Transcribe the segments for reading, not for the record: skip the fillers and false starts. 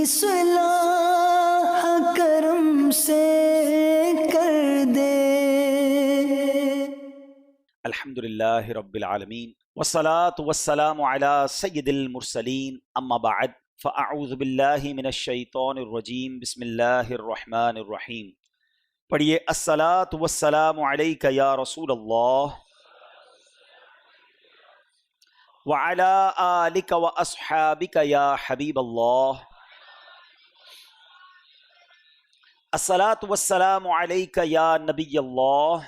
اصلاح کرم سے کر دے۔ الحمدللہ رب العالمین والصلاة والسلام علی سید المرسلین، اما بعد فاعوذ باللہ من الشیطان الرجیم، بسم اللہ الرحمن الرحیم۔ پڑھیے الصلاة والسلام علیک یا رسول اللہ وعلی آلک واصحابک یا حبیب اللہ۔ الصلاة والسلام علیک یا نبی اللہ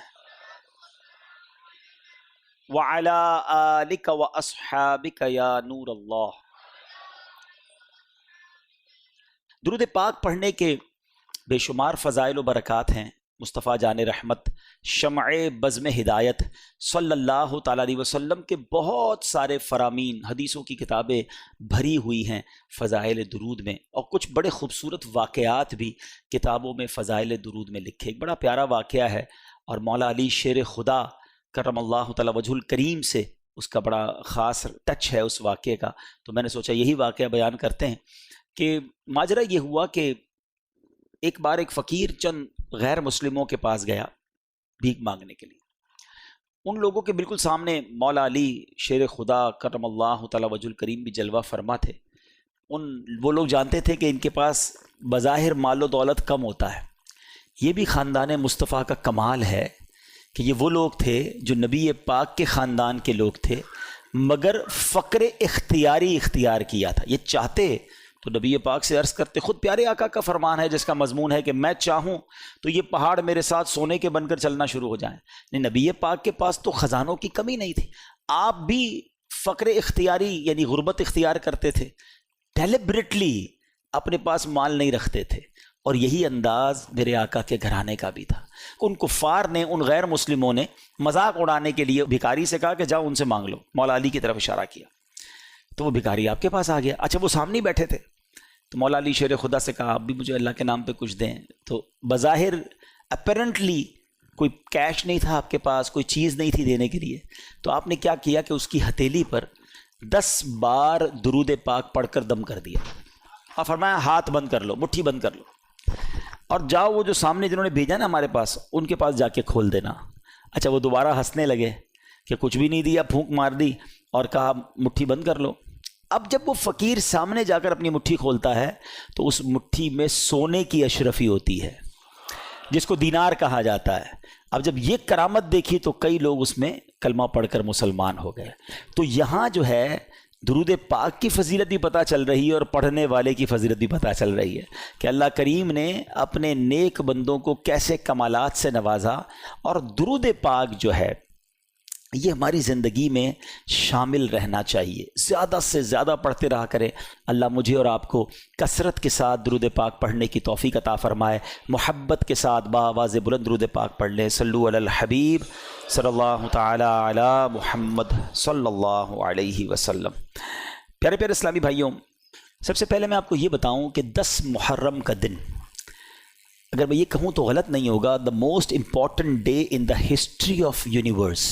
وعلی آلک واصحابک یا نور اللہ۔ درود پاک پڑھنے کے بے شمار فضائل و برکات ہیں۔ مصطفیٰ جان رحمت شمع بزم ہدایت صلی اللہ تعالیٰ علیہ وسلم کے بہت سارے فرامین، حدیثوں کی کتابیں بھری ہوئی ہیں فضائل درود میں، اور کچھ بڑے خوبصورت واقعات بھی کتابوں میں فضائل درود میں لکھے۔ ایک بڑا پیارا واقعہ ہے، اور مولا علی شیر خدا کرم اللہ تعالیٰ وجہ الکریم سے اس کا بڑا خاص ٹچ ہے اس واقعے کا، تو میں نے سوچا یہی واقعہ بیان کرتے ہیں۔ کہ ماجرا یہ ہوا کہ ایک بار ایک فقیر چند غیر مسلموں کے پاس گیا بھیک مانگنے کے لیے۔ ان لوگوں کے بالکل سامنے مولا علی شیر خدا کرم اللہ تعالیٰ وجہ الکریم بھی جلوہ فرما تھے۔ وہ لوگ جانتے تھے کہ ان کے پاس بظاہر مال و دولت کم ہوتا ہے، یہ بھی خاندان مصطفیٰ کا کمال ہے کہ یہ وہ لوگ تھے جو نبی پاک کے خاندان کے لوگ تھے، مگر فقر اختیاری اختیار کیا تھا۔ یہ چاہتے تو نبی پاک سے عرض کرتے، خود پیارے آقا کا فرمان ہے جس کا مضمون ہے کہ میں چاہوں تو یہ پہاڑ میرے ساتھ سونے کے بن کر چلنا شروع ہو جائیں۔ نبی پاک کے پاس تو خزانوں کی کمی نہیں تھی، آپ بھی فقر اختیاری یعنی غربت اختیار کرتے تھے، ڈیلیبریٹلی اپنے پاس مال نہیں رکھتے تھے، اور یہی انداز میرے آقا کے گھرانے کا بھی تھا۔ ان کفار نے، ان غیر مسلموں نے مذاق اڑانے کے لیے بھکاری سے کہا کہ جاؤ ان سے مانگ لو۔ مولا علی کی طرف اشارہ کیا تو وہ بھکاری آپ کے پاس آ گیا۔ اچھا وہ سامنے ہی بیٹھے تھے، تو مولا علی شیر خدا سے کہا آپ بھی مجھے اللہ کے نام پہ کچھ دیں۔ تو بظاہر اپیرنٹلی کوئی کیش نہیں تھا آپ کے پاس، کوئی چیز نہیں تھی دینے کے لیے، تو آپ نے کیا کیا کہ اس کی ہتھیلی پر 10 بار درود پاک پڑھ کر دم کر دیا، اور فرمایا ہاتھ بند کر لو، مٹھی بند کر لو، اور جاؤ وہ جو سامنے جنہوں نے بھیجا نا ہمارے پاس، ان کے پاس جا کے کھول دینا۔ اچھا وہ دوبارہ ہنسنے لگے کہ کچھ بھی نہیں دیا، پھونک مار دی اور کہا مٹھی بند کر لو۔ اب جب وہ فقیر سامنے جا کر اپنی مٹھی کھولتا ہے تو اس مٹھی میں سونے کی اشرفی ہوتی ہے جس کو دینار کہا جاتا ہے۔ اب جب یہ کرامت دیکھی تو کئی لوگ اس میں کلمہ پڑھ کر مسلمان ہو گئے۔ تو یہاں جو ہے درود پاک کی فضیلت بھی پتہ چل رہی ہے، اور پڑھنے والے کی فضیلت بھی پتہ چل رہی ہے کہ اللہ کریم نے اپنے نیک بندوں کو کیسے کمالات سے نوازا، اور درود پاک جو ہے یہ ہماری زندگی میں شامل رہنا چاہیے، زیادہ سے زیادہ پڑھتے رہا کریں۔ اللہ مجھے اور آپ کو کثرت کے ساتھ درود پاک پڑھنے کی توفیق عطا فرمائے، محبت کے ساتھ بآواز بلند درود پاک پڑھ لیں۔ صلو علی الحبیب صلی اللہ تعالی علی محمد صلی اللہ علیہ وسلم۔ پیارے پیارے اسلامی بھائیوں، سب سے پہلے میں آپ کو یہ بتاؤں کہ 10 محرم کا دن، اگر میں یہ کہوں تو غلط نہیں ہوگا، the most important day in the history of universe،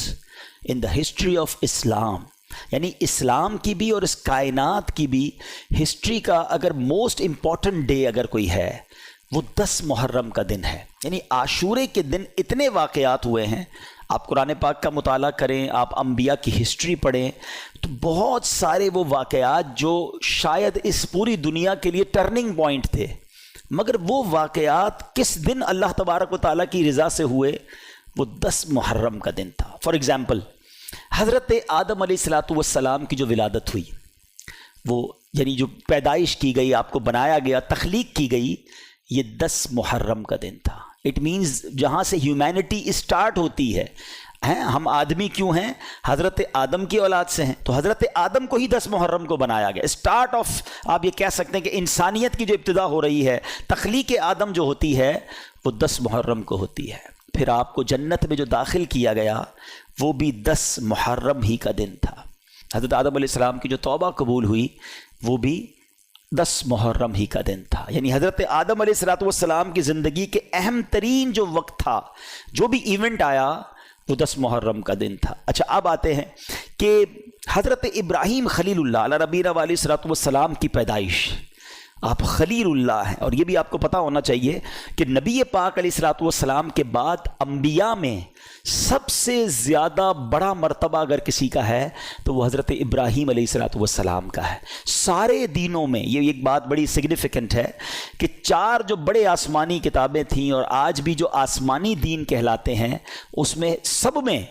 in the history of اسلام، یعنی اسلام کی بھی اور اس کائنات کی بھی ہسٹری کا اگر موسٹ امپورٹنٹ ڈے اگر کوئی ہے وہ 10 محرم کا دن ہے۔ یعنی عاشورے کے دن اتنے واقعات ہوئے ہیں، آپ قرآن پاک کا مطالعہ کریں، آپ انبیاء کی ہسٹری پڑھیں، تو بہت سارے وہ واقعات جو شاید اس پوری دنیا کے لیے ٹرننگ پوائنٹ تھے، مگر وہ واقعات کس دن اللہ تبارک و تعالیٰ کی رضا سے ہوئے؟ وہ 10 محرم کا دن تھا۔ فار ایگزامپل حضرت آدم علیہ السلام کی جو ولادت ہوئی، وہ یعنی جو پیدائش کی گئی، آپ کو بنایا گیا، تخلیق کی گئی، یہ 10 محرم کا دن تھا۔ اٹ مینز جہاں سے ہیومینٹی اسٹارٹ ہوتی ہے، ہم آدمی کیوں ہیں؟ حضرت آدم کی اولاد سے ہیں، تو حضرت آدم کو ہی 10 محرم کو بنایا گیا۔ اسٹارٹ آف آپ یہ کہہ سکتے ہیں کہ انسانیت کی جو ابتدا ہو رہی ہے، تخلیق آدم جو ہوتی ہے وہ 10 محرم کو ہوتی ہے۔ پھر آپ کو جنت میں جو داخل کیا گیا وہ بھی 10 محرم ہی کا دن تھا۔ حضرت آدم علیہ السلام کی جو توبہ قبول ہوئی وہ بھی 10 محرم ہی کا دن تھا۔ یعنی حضرت آدم علیہ السلام کی زندگی کے اہم ترین جو وقت تھا، جو بھی ایونٹ آیا، وہ 10 محرم کا دن تھا۔ اچھا اب آتے ہیں کہ حضرت ابراہیم خلیل اللہ علیہ نبینا علیہ السلام کی پیدائش، آپ خلیل اللہ ہیں. اور یہ بھی آپ کو پتہ ہونا چاہیے کہ نبی پاک علیہ الصلوۃ والسلام کے بعد انبیاء میں سب سے زیادہ بڑا مرتبہ اگر کسی کا ہے تو وہ حضرت ابراہیم علیہ الصلوۃ والسلام کا ہے. سارے دینوں میں یہ ایک بات بڑی سگنیفیکنٹ ہے کہ 4 جو بڑے آسمانی کتابیں تھیں اور آج بھی جو آسمانی دین کہلاتے ہیں اس میں سب میں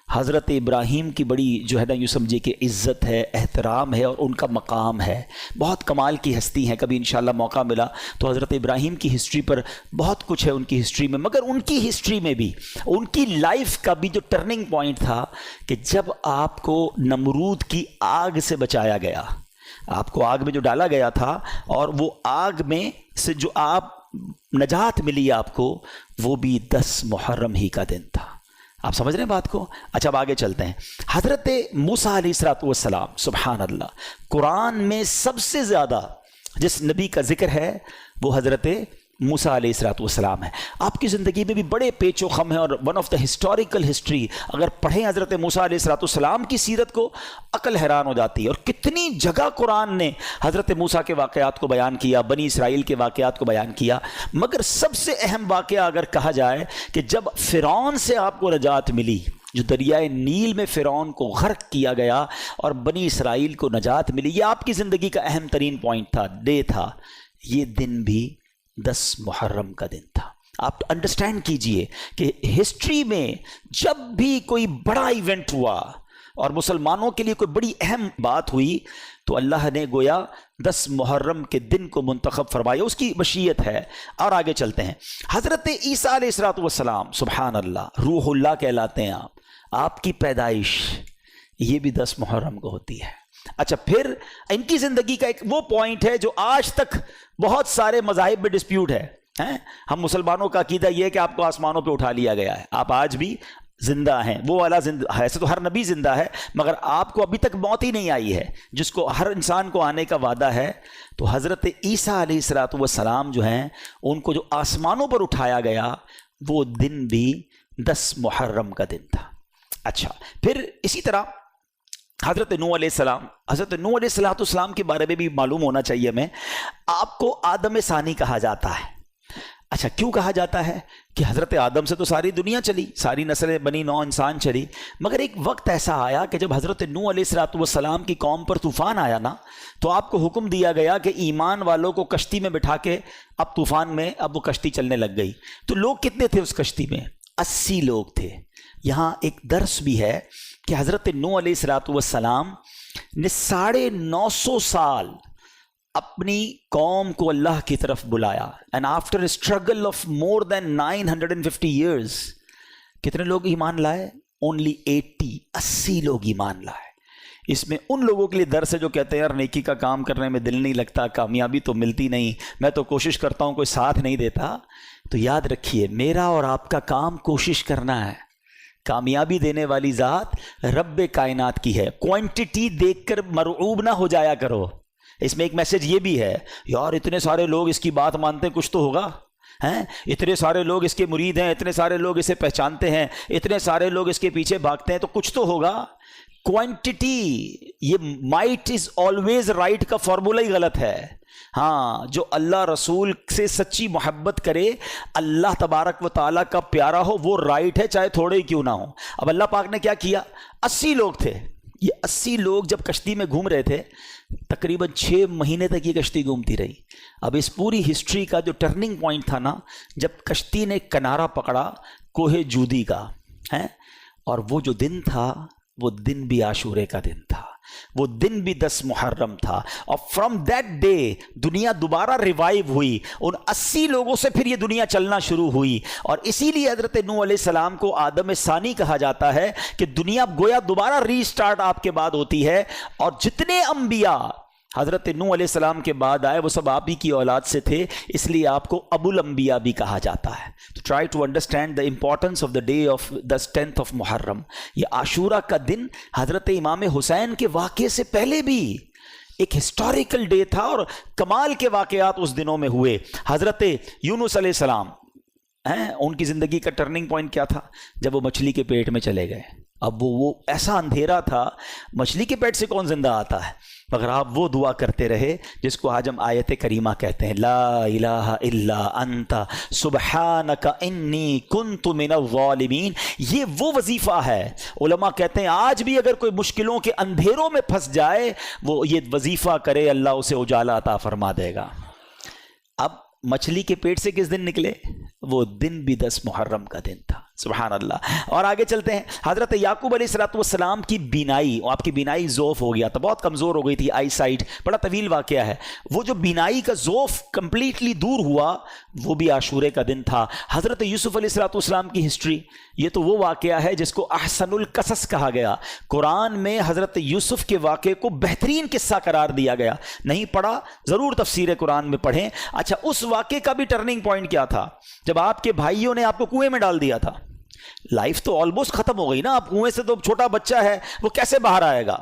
حضرت ابراہیم کی بڑی جو ہے نا یوں سمجھے کہ عزت ہے, احترام ہے اور ان کا مقام ہے. بہت کمال کی ہستی ہیں. کبھی انشاءاللہ موقع ملا تو حضرت ابراہیم کی ہسٹری پر بہت کچھ ہے ان کی ہسٹری میں, مگر ان کی ہسٹری میں بھی ان کی لائف کا بھی جو ٹرننگ پوائنٹ تھا کہ جب آپ کو نمرود کی آگ سے بچایا گیا, آپ کو آگ میں جو ڈالا گیا تھا اور وہ آگ میں سے جو آپ نجات ملی آپ کو, وہ بھی 10 محرم ہی کا دن تھا. آپ سمجھ رہے ہیں بات کو؟ اچھا اب آگے چلتے ہیں. حضرت موسیٰ علیہ الصلوۃ والسلام, سبحان اللہ, قرآن میں سب سے زیادہ جس نبی کا ذکر ہے وہ حضرت موسیٰ علیہ الصلوۃ والسلام ہے. آپ کی زندگی میں بھی بڑے پیچ و خم ہیں اور one of the historical history اگر پڑھیں حضرت موسیٰ علیہ الصلوۃ والسلام کی سیرت کو عقل حیران ہو جاتی ہے. اور کتنی جگہ قرآن نے حضرت موسیٰ کے واقعات کو بیان کیا, بنی اسرائیل کے واقعات کو بیان کیا, مگر سب سے اہم واقعہ اگر کہا جائے کہ جب فرعون سے آپ کو نجات ملی, جو دریائے نیل میں فرعون کو غرق کیا گیا اور بنی اسرائیل کو نجات ملی, یہ آپ کی زندگی کا اہم ترین پوائنٹ تھا, ڈے تھا. یہ دن بھی 10 محرم کا دن تھا. آپ انڈرسٹینڈ کیجئے کہ ہسٹری میں جب بھی کوئی بڑا ایونٹ ہوا اور مسلمانوں کے لیے کوئی بڑی اہم بات ہوئی تو اللہ نے گویا 10 محرم کے دن کو منتخب فرمایا. اس کی مشیت ہے. اور آگے چلتے ہیں. حضرت عیسیٰ علیہ الصلوۃ والسلام, سبحان اللہ, روح اللہ کہلاتے ہیں آپ کی پیدائش یہ بھی 10 محرم کو ہوتی ہے. اچھا, پھر ان کی زندگی کا ایک وہ پوائنٹ ہے جو آج تک بہت سارے مذاہب میں ڈسپیوٹ ہے. ہم مسلمانوں کا عقیدہ یہ ہے کہ آپ کو آسمانوں پہ اٹھا لیا گیا ہے, آپ آج بھی زندہ ہیں. وہ والا زندہ, ایسے تو ہر نبی زندہ ہے مگر آپ کو ابھی تک موت ہی نہیں آئی ہے جس کو ہر انسان کو آنے کا وعدہ ہے. تو حضرت عیسیٰ علیہ الصلوۃ والسلام جو ہیں ان کو جو آسمانوں پر اٹھایا گیا وہ دن بھی 10 محرم کا دن تھا. اچھا, پھر اسی طرح حضرت نوح علیہ السلام, حضرت نوح علیہ الصلوۃ والسلام کے بارے میں بھی معلوم ہونا چاہیے ہمیں. آپ کو آدم ثانی کہا جاتا ہے. اچھا, کیوں کہا جاتا ہے؟ کہ حضرت آدم سے تو ساری دنیا چلی, ساری نسلیں بنی نوح انسان چلی, مگر ایک وقت ایسا آیا کہ جب حضرت نوح علیہ الصلوۃ والسلام کی قوم پر طوفان آیا نا, تو آپ کو حکم دیا گیا کہ ایمان والوں کو کشتی میں بٹھا کے اب طوفان میں اب وہ کشتی چلنے لگ گئی. تو لوگ کتنے تھے اس کشتی میں؟ 80 لوگ تھے. یہاں ایک درس بھی ہے کہ حضرت نوح علیہ الصلوۃ والسلام نے 950 سال اپنی قوم کو اللہ کی طرف بلایا. And after a struggle of more than 950 years کتنے لوگ ایمان لائے؟ اونلی 80 لوگ ایمان لائے. اس میں ان لوگوں کے لیے درس ہے جو کہتے ہیں یار نیکی کا کام کرنے میں دل نہیں لگتا, کامیابی تو ملتی نہیں, میں تو کوشش کرتا ہوں کوئی ساتھ نہیں دیتا. تو یاد رکھیے میرا اور آپ کا کام کوشش کرنا ہے. کامیابی دینے والی ذات رب کائنات کی ہے. کوانٹٹی دیکھ کر مرعوب نہ ہو جایا کرو. اس میں ایک میسج یہ بھی ہے, یار اتنے سارے لوگ اس کی بات مانتے ہیں, کچھ تو ہوگا. اتنے سارے لوگ اس کے مرید ہیں, اتنے سارے لوگ اسے پہچانتے ہیں, اتنے سارے لوگ اس کے پیچھے بھاگتے ہیں, تو کچھ تو ہوگا. کوانٹٹی, یہ مائٹ از آلویز رائٹ کا فارمولہ ہی غلط ہے. ہاں, جو اللہ رسول سے سچی محبت کرے, اللہ تبارک و تعالیٰ کا پیارا ہو, وہ رائٹ ہے چاہے تھوڑے ہی کیوں نہ ہو. اب اللہ پاک نے کیا کیا؟ 80 لوگ تھے. یہ 80 لوگ جب کشتی میں گھوم رہے تھے, تقریباً 6 مہینے تک یہ کشتی گھومتی رہی. اب اس پوری ہسٹری کا جو ٹرننگ پوائنٹ تھا نا, جب کشتی نے کنارہ پکڑا کوہ جودی کا, اور وہ جو دن تھا وہ دن بھی عاشورے کا دن تھا, وہ دن بھی 10 محرم تھا. اور فرام دیٹ ڈے دنیا دوبارہ ریوائیو ہوئی. ان 80 لوگوں سے پھر یہ دنیا چلنا شروع ہوئی. اور اسی لیے حضرت نوح علیہ السلام کو آدم ثانی کہا جاتا ہے کہ دنیا گویا دوبارہ ری سٹارٹ آپ کے بعد ہوتی ہے. اور جتنے انبیاء حضرت نوح علیہ السلام کے بعد آئے وہ سب آپ ہی کی اولاد سے تھے, اس لیے آپ کو ابو الانبیاء بھی کہا جاتا ہے. تو try to understand the importance of the day of the 10th of Muharram. یہ عاشورہ کا دن حضرت امام حسین کے واقعے سے پہلے بھی ایک ہسٹوریکل ڈے تھا, اور کمال کے واقعات اس دنوں میں ہوئے. حضرت یونس علیہ السلام, ان کی زندگی کا ٹرننگ پوائنٹ کیا تھا؟ جب وہ مچھلی کے پیٹ میں چلے گئے. اب وہ ایسا اندھیرا تھا, مچھلی کے پیٹ سے کون زندہ آتا ہے؟ مگر آپ وہ دعا کرتے رہے جس کو آج ہم آیت کریمہ کہتے ہیں، لا الہ الا انت سبحانک انی کنت من الظالمین۔ یہ وہ وظیفہ ہے، علماء کہتے ہیں آج بھی اگر کوئی مشکلوں کے اندھیروں میں پھنس جائے وہ یہ وظیفہ کرے، اللہ اسے اجالا عطا فرما دے گا۔ اب مچھلی کے پیٹ سے کس دن نکلے؟ وہ دن بھی 10 محرم کا دن تھا، سبحان اللہ۔ اور آگے چلتے ہیں، حضرت یعقوب علیہ السلام کی بینائی، آپ کی بینائی ذوف ہو گیا تھا، بہت کمزور ہو گئی تھی، آئی سائٹ، بڑا طویل واقعہ ہے۔ وہ جو بینائی کا ذوف کمپلیٹلی دور ہوا وہ بھی عاشورے کا دن تھا۔ حضرت یوسف علیہ السلام کی ہسٹری، یہ تو وہ واقعہ ہے جس کو احسن القصص کہا گیا۔ قرآن میں حضرت یوسف کے واقعے کو بہترین قصہ قرار دیا گیا، نہیں پڑھا ضرور تفسیر قرآن میں پڑھیں۔ اچھا، اس واقعے کا بھی ٹرننگ پوائنٹ کیا تھا؟ جب آپ کے بھائیوں نے آپ کو کنویں میں ڈال دیا تھا، لائف تو آلموسٹ ختم ہو گئی نا، آپ کنویں سے تو چھوٹا بچہ ہے وہ کیسے باہر آئے گا،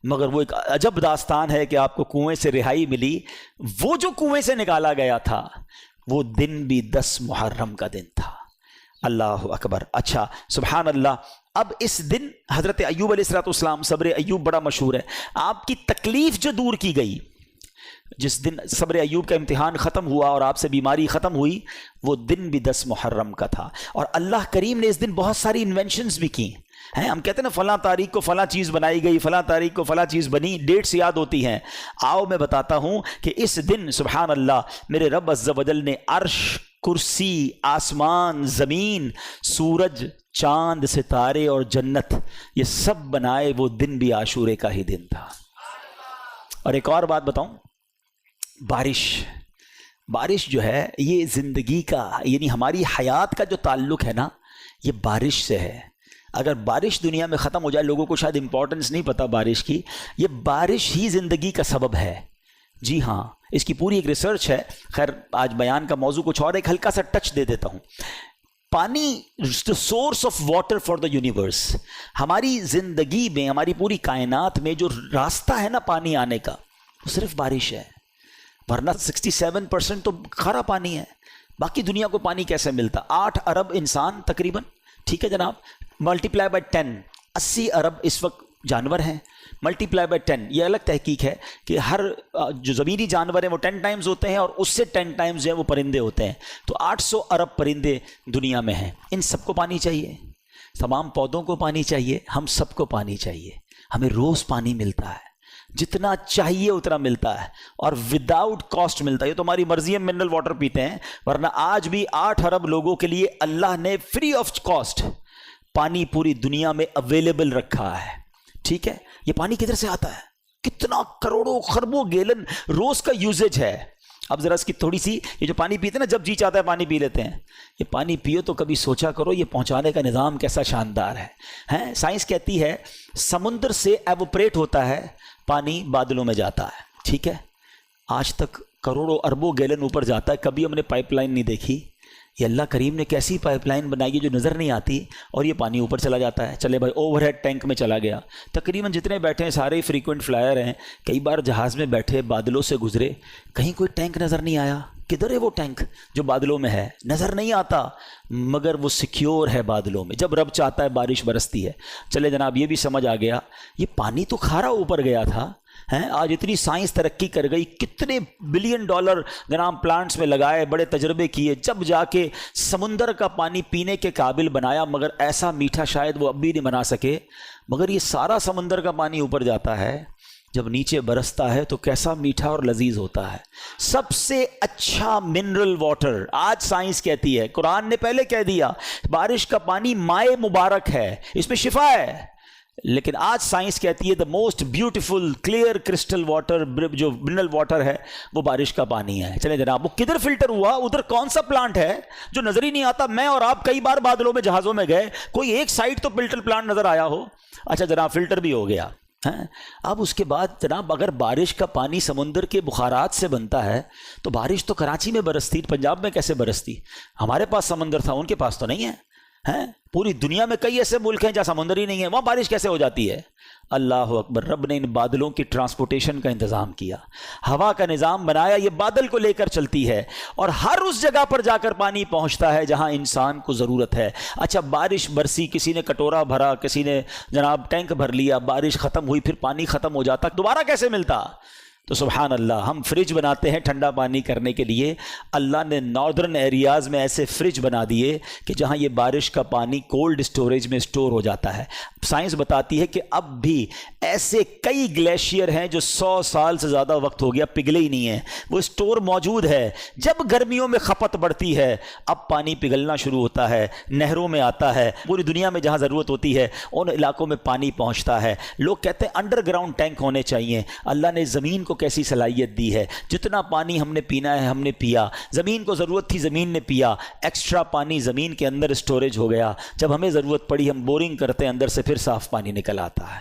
مگر وہ ایک عجب داستان ہے کہ آپ کو کنویں سے رہائی ملی۔ وہ جو کنویں سے نکالا گیا تھا وہ دن بھی 10 محرم کا دن تھا، اللہ اکبر۔ اچھا سبحان اللہ۔ اب اس دن حضرت ایوب علیہ السلام، صبر ایوب بڑا مشہور ہے، آپ کی تکلیف جو دور کی گئی، جس دن صبر ایوب کا امتحان ختم ہوا اور آپ سے بیماری ختم ہوئی، وہ دن بھی 10 محرم کا تھا۔ اور اللہ کریم نے اس دن بہت ساری انوینشنز بھی کی ہیں۔ ہم کہتے ہیں نا فلاں تاریخ کو فلاں چیز بنائی گئی، فلاں تاریخ کو فلاں چیز بنی، ڈیٹس یاد ہوتی ہیں۔ آؤ میں بتاتا ہوں کہ اس دن سبحان اللہ میرے رب عز و جل نے عرش، کرسی، آسمان، زمین، سورج، چاند، ستارے اور جنت، یہ سب بنائے وہ دن بھی عاشورے کا ہی دن تھا۔ اور ایک اور بات بتاؤں، بارش جو ہے یہ زندگی کا، یعنی ہماری حیات کا جو تعلق ہے نا یہ بارش سے ہے۔ اگر بارش دنیا میں ختم ہو جائے، لوگوں کو شاید امپورٹنس نہیں پتہ بارش کی، یہ بارش ہی زندگی کا سبب ہے۔ جی ہاں، اس کی پوری ایک ریسرچ ہے۔ خیر آج بیان کا موضوع کچھ اور، ایک ہلکا سا ٹچ دے دیتا ہوں۔ پانی، source of water for the universe, ہماری زندگی میں، ہماری پوری کائنات میں جو راستہ ہے نا پانی آنے کا وہ صرف بارش ہے، ورنہ 67% تو کھارا پانی ہے۔ باقی دنیا کو پانی کیسے ملتا؟ 8 ارب انسان تقریباً، ٹھیک ہے جناب، ملٹیپلائی بائی 10، 80 ارب اس وقت جانور ہیں، ملٹیپلائی بائی 10، یہ الگ تحقیق ہے کہ ہر جو زمینی جانور ہیں وہ 10 ٹائمز ہوتے ہیں اور اس سے 10 ٹائمز جو ہیں وہ پرندے ہوتے ہیں، تو 800 ارب پرندے دنیا میں ہیں۔ ان سب کو پانی چاہیے، تمام پودوں کو پانی چاہیے، ہم سب کو پانی چاہیے۔ ہمیں روز پانی ملتا ہے، جتنا چاہیے اتنا ملتا ہے اور وداؤٹ کاسٹ ملتا ہے۔ یہ تو ہماری مرضی ہے منرل واٹر پیتے ہیں، ورنہ آج بھی 8 ارب لوگوں کے لیے اللہ نے فری آف کاسٹ پانی پوری دنیا میں اویلیبل رکھا ہے، ٹھیک ہے۔ یہ پانی کدھر سے آتا ہے؟ کتنا کروڑوں خربوں گیلن روز کا یوزیج ہے۔ اب ذرا اس کی تھوڑی سی، یہ جو پانی پیتے ہیں نا، جب جی چاہتا ہے پانی پی لیتے ہیں، یہ پانی پیو تو کبھی سوچا کرو یہ پہنچانے کا نظام کیسا شاندار ہے۔ سائنس کہتی ہے سمندر سے ایوپریٹ ہوتا ہے پانی، بادلوں میں جاتا ہے، ٹھیک ہے۔ آج تک کروڑوں اربوں گیلن اوپر جاتا ہے، کبھی ہم نے پائپ لائن نہیں دیکھی۔ یہ اللہ کریم نے کیسی پائپ لائن بنائی ہے جو نظر نہیں آتی اور یہ پانی اوپر چلا جاتا ہے۔ چلے بھائی اوور ہیڈ ٹینک میں چلا گیا، تقریباً جتنے بیٹھے ہیں سارے فریکوینٹ فلائر ہیں، کئی بار جہاز میں بیٹھے بادلوں سے گزرے، کہیں کوئی ٹینک نظر نہیں آیا۔ کدھر ہے وہ ٹینک جو بادلوں میں ہے؟ نظر نہیں آتا، مگر وہ سیکیور ہے بادلوں میں، جب رب چاہتا ہے بارش برستی ہے۔ چلے جناب یہ بھی سمجھ آ گیا، یہ پانی تو کھارا اوپر گیا تھا، آج اتنی سائنس ترقی کر گئی، کتنے بلین ڈالر جناب پلانٹس میں لگائے، بڑے تجربے کیے، جب جا کے سمندر کا پانی پینے کے قابل بنایا، مگر ایسا میٹھا شاید وہ اب بھی نہیں بنا سکے۔ مگر یہ سارا سمندر کا پانی اوپر جاتا ہے، جب نیچے برستا ہے تو کیسا میٹھا اور لذیذ ہوتا ہے۔ سب سے اچھا منرل واٹر آج سائنس کہتی ہے، قرآن نے پہلے کہہ دیا بارش کا پانی مائے مبارک ہے، اس میں شفا ہے، لیکن آج سائنس کہتی ہے the most beautiful clear crystal water, جو منرل واٹر ہے وہ بارش کا پانی ہے۔ چلیں جناب وہ کدھر فلٹر ہوا؟ ادھر کون سا پلانٹ ہے جو نظر ہی نہیں آتا؟ میں اور آپ کئی بار بادلوں میں جہازوں میں گئے، کوئی ایک سائڈ تو فلٹر پلانٹ نظر آیا ہو؟ اچھا جناب فلٹر بھی ہو گیا۔ اب اس کے بعد جناب اگر بارش کا پانی سمندر کے بخارات سے بنتا ہے تو بارش تو کراچی میں برستی، پنجاب میں کیسے برستی؟ ہمارے پاس سمندر تھا، ان کے پاس تو نہیں ہے۔ ہیں پوری دنیا میں کئی ایسے ملک ہیں جہاں سمندر ہی نہیں ہے, وہاں بارش کیسے ہو جاتی ہے؟ اللہ اکبر. رب نے ان بادلوں کی ٹرانسپورٹیشن کا انتظام کیا, ہوا کا نظام بنایا, یہ بادل کو لے کر چلتی ہے اور ہر اس جگہ پر جا کر پانی پہنچتا ہے جہاں انسان کو ضرورت ہے. اچھا بارش برسی, کسی نے کٹورا بھرا, کسی نے جناب ٹینک بھر لیا, بارش ختم ہوئی, پھر پانی ختم ہو جاتا, دوبارہ کیسے ملتا؟ تو سبحان اللہ, ہم فریج بناتے ہیں ٹھنڈا پانی کرنے کے لیے, اللہ نے ناردرن ایریاز میں ایسے فریج بنا دیے کہ جہاں یہ بارش کا پانی کولڈ اسٹوریج میں اسٹور ہو جاتا ہے. سائنس بتاتی ہے کہ اب بھی ایسے کئی گلیشیئر ہیں جو 100 سال سے زیادہ وقت ہو گیا پگھلے ہی نہیں ہیں, وہ اسٹور موجود ہے. جب گرمیوں میں کھپت بڑھتی ہے اب پانی پگھلنا شروع ہوتا ہے, نہروں میں آتا ہے, پوری دنیا میں جہاں ضرورت ہوتی ہے ان علاقوں میں پانی پہنچتا ہے. لوگ کہتے ہیں انڈر گراؤنڈ ٹینک ہونے چاہیے. اللہ نے زمین کو کیسی صلاحیت دی ہے, جتنا پانی ہم نے پینا ہے ہم نے پیا, زمین کو ضرورت تھی زمین نے پیا, ایکسٹرا پانی زمین کے اندر اسٹوریج ہو گیا, جب ہمیں ضرورت پڑی ہم بورنگ کرتے ہیں اندر سے پھر صاف پانی نکل آتا ہے.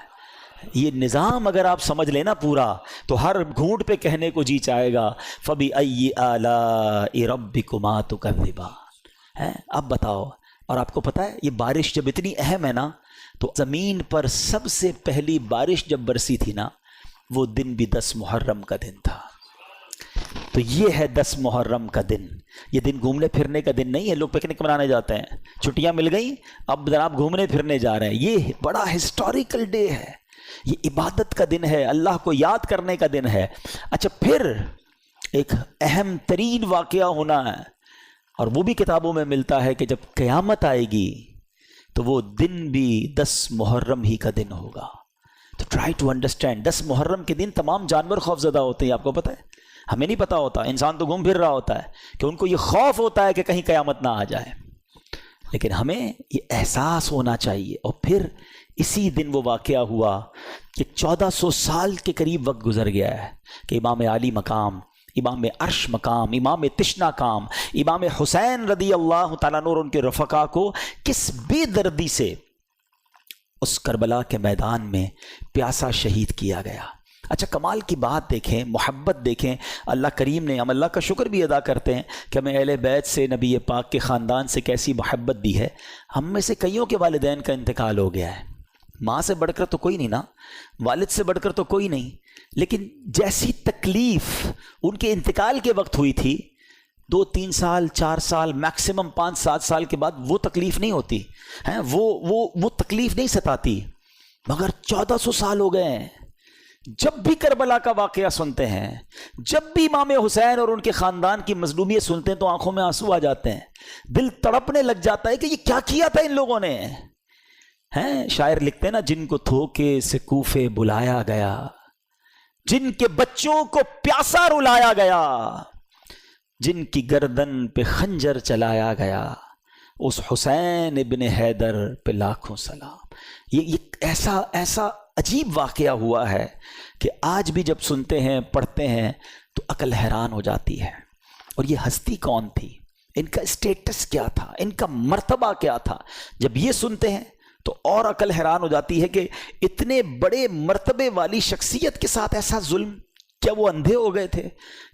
یہ نظام اگر آپ سمجھ لینا پورا تو ہر گھونٹ پہ کہنے کو جی چاہے گا فَبِأَيِّ آلَاءِ رَبِّكُمَا تُكَذِّبَانِ. اب بتاؤ, اور آپ کو پتہ ہے یہ بارش جب اتنی اہم ہے نا, تو زمین پر سب سے پہلی بارش جب برسی تھی نا, وہ دن بھی 10 محرم کا دن تھا. تو یہ ہے 10 محرم کا دن. یہ دن گھومنے پھرنے کا دن نہیں ہے, لوگ پکنک منانے جاتے ہیں, چھٹیاں مل گئیں اب جناب گھومنے پھرنے جا رہے ہیں. یہ بڑا ہسٹوریکل ڈے ہے, یہ عبادت کا دن ہے, اللہ کو یاد کرنے کا دن ہے. اچھا پھر ایک اہم ترین واقعہ ہونا ہے, اور وہ بھی کتابوں میں ملتا ہے کہ جب قیامت آئے گی تو وہ دن بھی 10 محرم ہی کا دن ہوگا. تو ٹرائی ٹو انڈرسٹینڈ, 10 محرم کے دن تمام جانور خوف زدہ ہوتے ہیں, آپ کو پتہ ہے, ہمیں نہیں پتا ہوتا, انسان تو گھوم پھر رہا ہوتا ہے کہ ان کو یہ خوف ہوتا ہے کہ کہیں قیامت نہ آ جائے, لیکن ہمیں یہ احساس ہونا چاہیے. اور پھر اسی دن وہ واقعہ ہوا کہ 1400 سال کے قریب وقت گزر گیا ہے کہ امام علی مقام, امام عرش مقام, امام تشنا کام, امام حسین رضی اللہ تعالیٰ عنہ اور ان کے رفقا کو کس بے دردی سے اس کربلا کے میدان میں پیاسا شہید کیا گیا. اچھا کمال کی بات دیکھیں, محبت دیکھیں, اللہ کریم نے, ہم اللہ کا شکر بھی ادا کرتے ہیں کہ ہمیں اہل بیت سے, نبی پاک کے خاندان سے کیسی محبت دی ہے. ہم میں سے کئیوں کے والدین کا انتقال ہو گیا ہے, ماں سے بڑھ کر تو کوئی نہیں نا, والد سے بڑھ کر تو کوئی نہیں, لیکن جیسی تکلیف ان کے انتقال کے وقت ہوئی تھی 2-3 سال 4 سال میکسیمم 5-7 سال کے بعد وہ تکلیف نہیں ہوتی ہیں, وہ تکلیف نہیں ستاتی. مگر 1400 سال ہو گئے ہیں, جب بھی کربلا کا واقعہ سنتے ہیں, جب بھی امام حسین اور ان کے خاندان کی مظلومیت سنتے ہیں تو آنکھوں میں آنسو آ جاتے ہیں, دل تڑپنے لگ جاتا ہے کہ یہ کیا کیا تھا ان لوگوں نے. ہیں شاعر لکھتے ہیں نا, جن کو دھوکے سے کوفے بلایا گیا, جن کے بچوں کو پیاسا رلایا گیا, جن کی گردن پہ خنجر چلایا گیا, اس حسین ابن حیدر پہ لاکھوں سلام. یہ ایسا عجیب واقعہ ہوا ہے کہ آج بھی جب سنتے ہیں پڑھتے ہیں تو عقل حیران ہو جاتی ہے. اور یہ ہستی کون تھی, ان کا اسٹیٹس کیا تھا, ان کا مرتبہ کیا تھا, جب یہ سنتے ہیں تو اور عقل حیران ہو جاتی ہے کہ اتنے بڑے مرتبے والی شخصیت کے ساتھ ایسا ظلم. کیا وہ اندھے ہو گئے تھے؟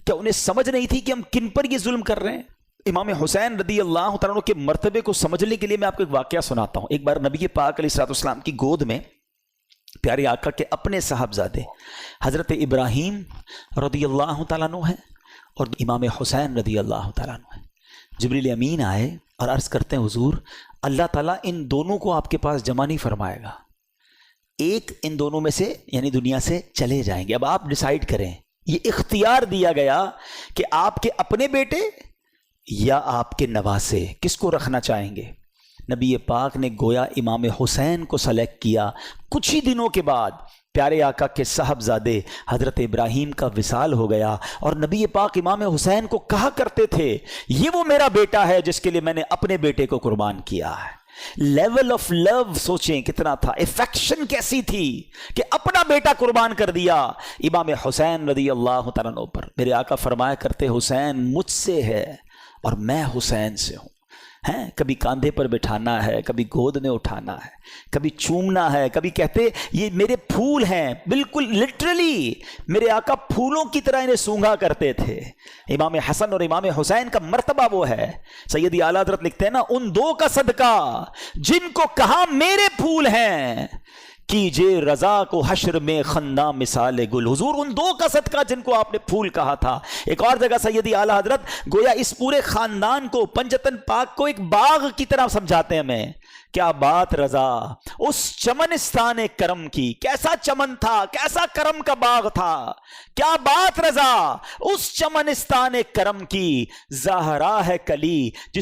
کیا انہیں سمجھ نہیں تھی کہ ہم کن پر یہ ظلم کر رہے ہیں؟ امام حسین رضی اللہ تعالیٰ عنہ کے مرتبے کو سمجھنے کے لیے میں آپ کو ایک واقعہ سناتا ہوں. ایک بار نبی پاک علیہ الصلوۃ والسلام کی گود میں پیارے آقا کے اپنے صاحبزادے حضرت ابراہیم رضی اللہ تعالیٰ عنہ ہیں اور امام حسین رضی اللہ تعالیٰ عنہ ہیں. جبریل امین آئے اور عرض کرتے ہیں حضور اللہ تعالیٰ ان دونوں کو آپ کے پاس جمع نہیں فرمائے گا, ایک ان دونوں میں سے یعنی دنیا سے چلے جائیں گے, اب آپ ڈیسائیڈ کریں. یہ اختیار دیا گیا کہ آپ کے اپنے بیٹے یا آپ کے نواسے, کس کو رکھنا چاہیں گے؟ نبی پاک نے گویا امام حسین کو سلیکٹ کیا. کچھ ہی دنوں کے بعد پیارے آقا کے صاحبزادے حضرت ابراہیم کا وصال ہو گیا اور نبی پاک امام حسین کو کہا کرتے تھے یہ وہ میرا بیٹا ہے جس کے لیے میں نے اپنے بیٹے کو قربان کیا ہے. لیول آف لو سوچیں کتنا تھا, افیکشن کیسی تھی کہ اپنا بیٹا قربان کر دیا امام حسین رضی اللہ تعالیٰ عنہ پر. میرے آقا فرمایا کرتے حسین مجھ سے ہے اور میں حسین سے ہوں. ہیں، کبھی کاندھے پر بٹھانا ہے، کبھی گود میں اٹھانا ہے، کبھی چومنا ہے، کبھی کہتے یہ میرے پھول ہیں، بالکل لٹرلی میرے آقا پھولوں کی طرح انہیں سونگھا کرتے تھے۔ امام حسن اور امام حسین کا مرتبہ وہ ہے، سیدی اعلیٰ حضرت لکھتے ہیں نا، ان دو کا صدقہ جن کو کہا میرے پھول ہیں، کیجئے رضا کو حشر میں خنداں مثال گل۔ حضور ان دو کا صدقہ جن کو آپ نے پھول کہا تھا۔ ایک اور جگہ سیدی اعلیٰ حضرت گویا اس پورے خاندان کو، پنجتن پاک کو ایک باغ کی طرح سمجھاتے ہیں ہمیں۔ کیا بات رضا اس چمنستان کرم کی، کیسا چمن تھا، کیسا کرم کا باغ تھا، کیا بات رضا اس چمنستان کرم کی، زہرا ہے کلی